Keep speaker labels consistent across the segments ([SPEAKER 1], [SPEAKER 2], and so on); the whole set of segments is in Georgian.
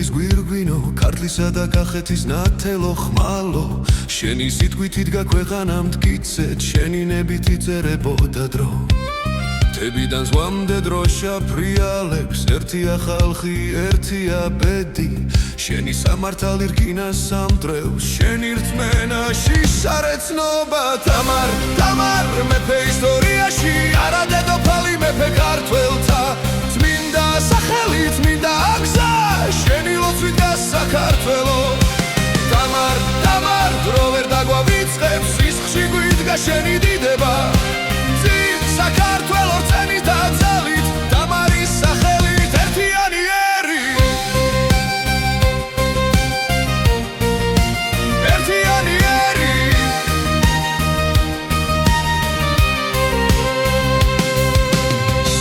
[SPEAKER 1] ევროპის გვირგვინო, ქართლისა და კახეთის ნათელო ხმალო, შენი სიტყვით იდგა ქვეყანა მტკიცედ, შენი ნებით იწერებოდა დრო. თებიდან ზღვამდე დროშა ფრიალებს, ერთია ხალხი, ერთია ბედი, შენი სამართალი რკინა სამტრევს, შენი რწმენაში სარეცნობა. თამარ, თამარ, მეფე ისტორიაში, არა დედოფალი, მეფე ქართველთა, წმინდა სახელი, წმინდა აგზა, შენი ლოცვით დგას საქართველო. თამარ, თამარ, დრო ვერ დაგვავიწყებს, სისხლში გვიდგა შენი დიდება. საქართველო რწენით და ძალით, თამარის სახელით ერთიანი ერი. ერთიანი ერი.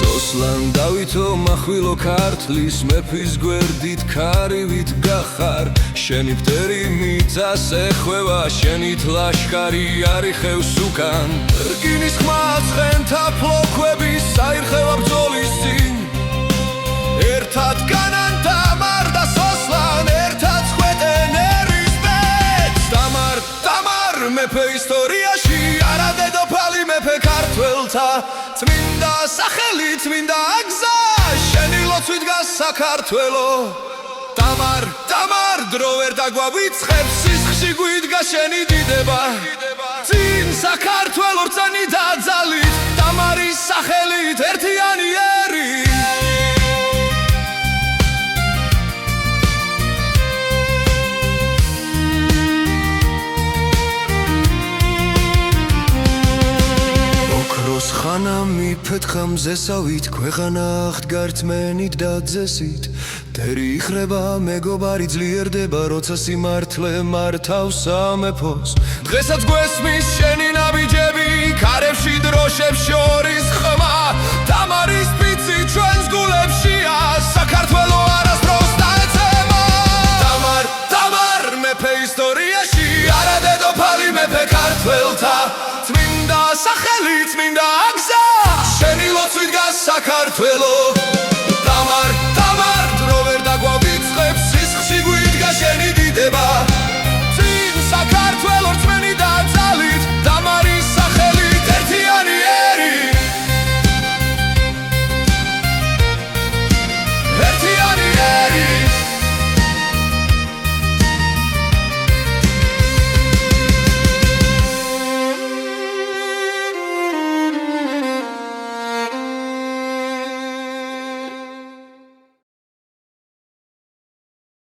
[SPEAKER 1] სოსლან დავითო מחვილო ქართლის, მეფის გვერდით ქარივით გახარ, შენი ფტერი მიწას ეხვევა, შენით ლაშქარი არიხევს უკან. რკინის ხმა ცხენთა ფლოქვები საირხევა ბრძოლის წინ, ერთად განან თამარ და სოსლან, ერთად წყვეტენ ერის ბედს. თამარ, თამარ, მეფე ისტორიაში, არა დედოფალი, მეფე ქართველთა, წმინდა სახელი, წმინდა აგზა, შენი ლოცვით დგას საქართველო. თამარ, თამარ, დრო ვერ დაგვავიწყებს, სისხლში გვიდგა შენი დიდება. წინ საქართველო რწენით და ძალით, თამარის სახელით ერთიანი ერი. ოქროს ხანა მიფეთხა მზესავით, ქვეყანა აღდგარწმენით და ძესით, დერი იხრება, მეგობარი ძლიერდება, როცა სიმართლე მართავს სამეფოს. დღესაც გვესმის შენი ნაბიჯები, ქარებში დროშებს შორის ხმა, თამარის ფიცი ჩვენს გულებშია, საქართველო არასდროს დაეცემა. თამარ, თამარ, მეფე ისტორიაში, არა დედოფალი, მეფე ქართველთა, წმინდა სახელი, წმინდა აგზა, შენი ლოცვით დგას საქართველო.